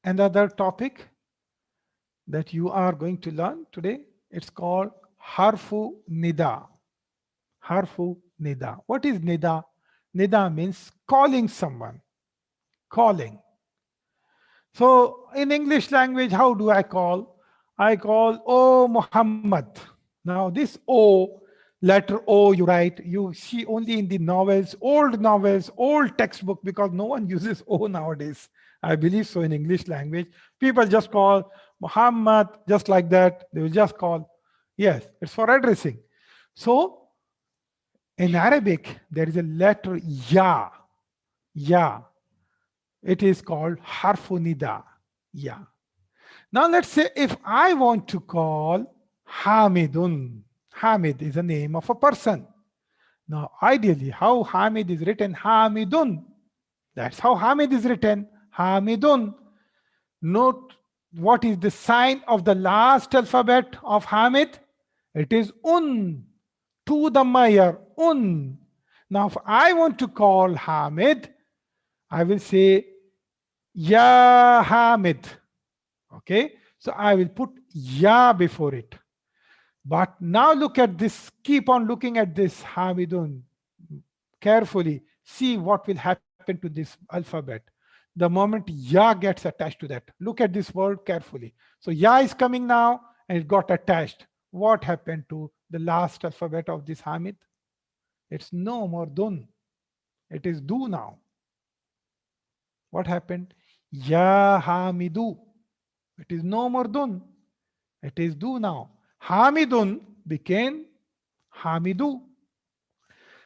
another topic that you are going to learn today. It's called Harfu Nida. Harfu Nida. What is Nida? Nida means calling someone. Calling. So in English language, how do I call? I call, oh Muhammad. Now this O, letter O you write, you see only in the novels, old textbook, because no one uses O nowadays. I believe so in English language. People just call Muhammad, just like that. They will just call. Yes, it's for addressing. So in Arabic, there is a letter Ya. Ya. It is called Harfu Nida. Ya. Now let's say if I want to call Hamidun. Hamid is a name of a person. Now ideally, how Hamid is written? Hamidun. That's how Hamid is written. Hamidun. Note what is the sign of the last alphabet of Hamid? It is Un. To the Mayer. Un. Now if I want to call Hamid, I will say Ya Hamid. Okay, so I will put Ya before it. But now look at this, keep on looking at this Hamidun carefully. See what will happen to this alphabet. The moment Ya gets attached to that, look at this word carefully. So Ya is coming now and it got attached. What happened to the last alphabet of this Hamid? It's no more Dun. It is Du now. What happened? Ya Hamidu. It is no more Dun. It is Du now. Hamidun became Hamidu.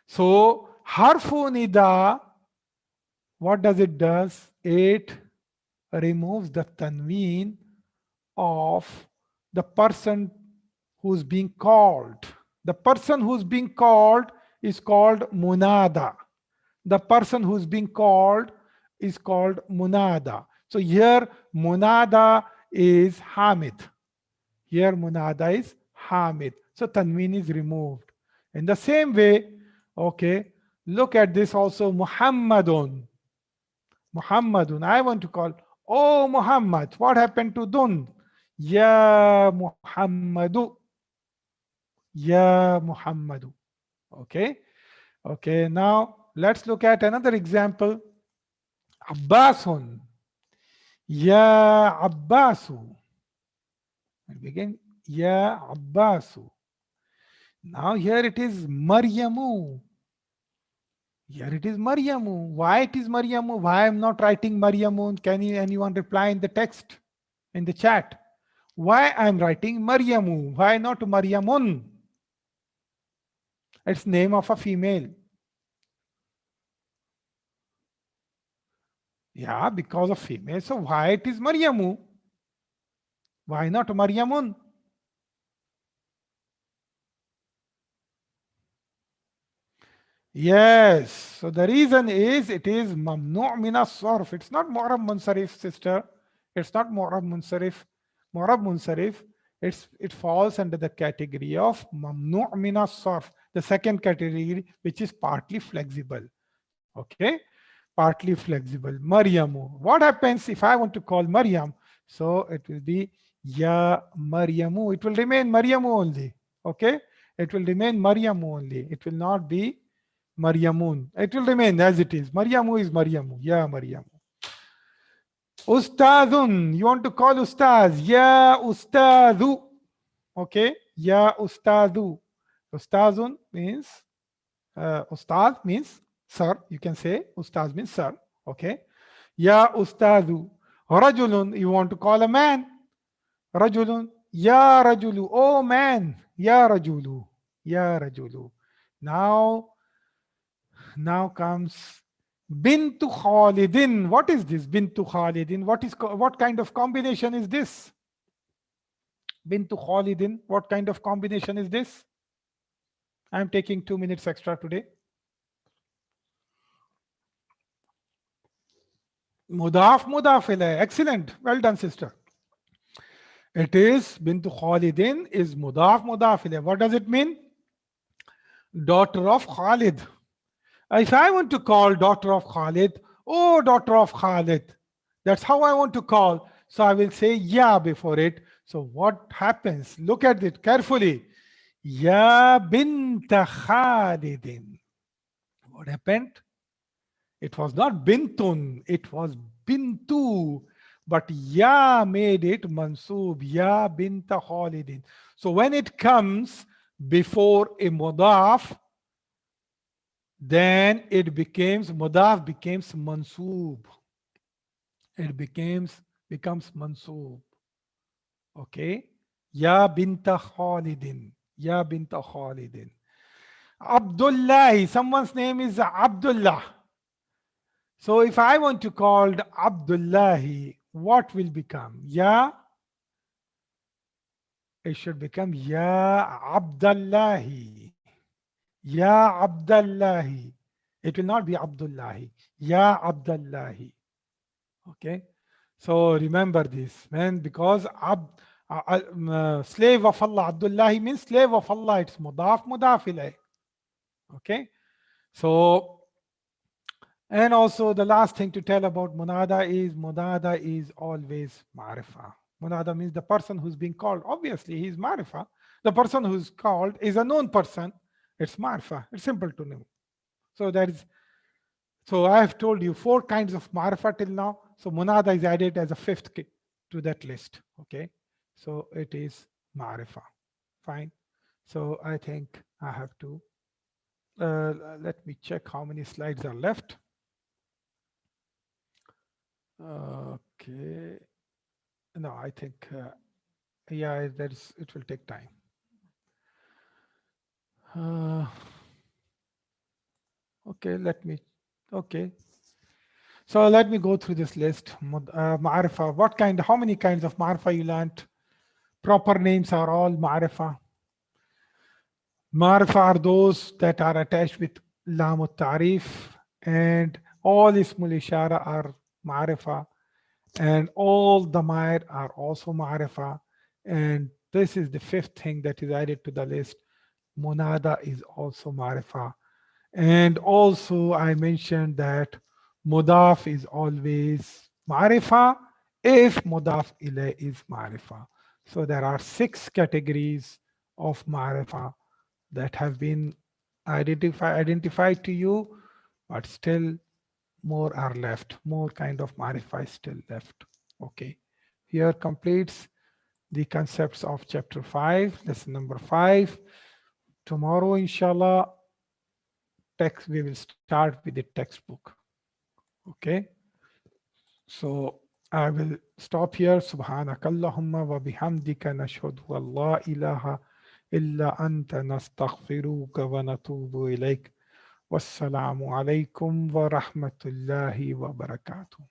So Harfu Nida, what does it does? It removes the tanween of the person who's being called. The person who's being called is called Munada. The person who's being called is called Munada. So here Munada is Hamid. Here Munada is Hamid. So Tanween is removed. In the same way, okay, Look at this also, Muhammadun. Muhammadun. I want to call, oh Muhammad. What happened to dun? Ya Muhammadu. Ya Muhammadu. Okay. Okay. Now let's look at another example. Abbasun. Ya Abbasu. And begin. Ya Abbasu. Now here it is Maryamu. Here it is Maryamu. Why it is Maryamu? Why I'm not writing Maryamu? Can anyone reply in the text, in the chat? Why I'm writing Maryamu? Why not Maryamun? It's name of a female. Yeah, because of female. So why it is Maryamu? Why not Maryamun? Yes. So the reason is it is mamnu' min as-sarf. It's not mu'rab munsarif, sister. It's not mu'rab munsarif. Mu'rab munsarif. It falls under the category of mamnu' min as-sarf, the second category, which is partly flexible. Okay, partly flexible. Maryamu. What happens if I want to call Maryam? So it will be Ya Maryamu. It will remain Maryamu only. Okay, it will remain Maryamu only. It will not be Maryamun. It will remain as it is. Maryamu is Maryamu. Ya Maryamu. Ustadun. You want to call Ustaz. Ya Ustadu. Okay. Ya Ustadu. Ustazun means Ustad means sir. You can say Ustaz means sir. Okay. Ya Ustadu. Rajulun. You want to call a man. Rajulun. Ya Rajulu. Oh man. Ya Rajulu. Ya Rajulu. Now comes Bintu Khalidin. What is this? Bintu Khalidin. What kind of combination is this? Bintu Khalidin. What kind of combination is this? I'm taking 2 minutes extra today. Mudaf ilayh. Excellent. Well done, sister. It is Bintu Khalidin is mudaf ilayh. What does it mean? Daughter of Khalid. If I want to call daughter of Khalid, oh daughter of Khalid, that's how I want to call. So I will say ya before it. So what happens? Look at it carefully. Ya bint Khalidin. What happened? It was not bintun, it was bintu. But ya made it mansub. Ya bint Khalidin. So when it comes before a mudaf, then it becomes mudaf becomes mansoob. It becomes mansoob. Okay. Ya binta Khalidin. Ya binta Khalidin. Abdullah. Someone's name is Abdullah. So if I want to call Abdullah, what will become? Ya. It should become Ya Abdullahi. Ya Abdullahi. It will not be Abdullahi. Ya Abdullahi. Okay. So remember this, man, because slave of Allah, Abdullahi means slave of Allah. It's mudaf ilayh. Okay. So, and also the last thing to tell about munada is always ma'rifah. Munada means the person who's being called. Obviously, he's ma'rifah. The person who's called is a known person. It's ma'rifah. It's simple to know. So I have told you 4 kinds of ma'rifah till now. So munada is added as a 5th to that list. Okay. So it is ma'rifah. Fine. So I think I have to let me check how many slides are left. Okay. No, I think yeah, it will take time. Okay, so let me go through this list. Ma'arifa. How many kinds of ma'arifa you learned? Proper names are all ma'arifa. Ma'arifa are those that are attached with lam al-ta'rif, and all ismul ishara are ma'arifa, and all damair are also ma'arifa. And this is the 5th thing that is added to the list. Munada is also ma'arifa. And also I mentioned that mudaf is always ma'rifa if mudaf ilay is ma'rifa. So there are 6 categories of ma'rifa that have been identified to you, but still more are left. More kind of ma'rifa is still left. Okay. Here completes the concepts of chapter 5, lesson number 5. Tomorrow, inshallah, text we will start with the textbook. Okay. So I will stop here. Subhanakallahumma wa bihamdika nashhadu an la ilaha illa anta nastaghfiruka wa natubu ilayk. Wassalamu alaikum wa rahmatullahi wa barakatuh.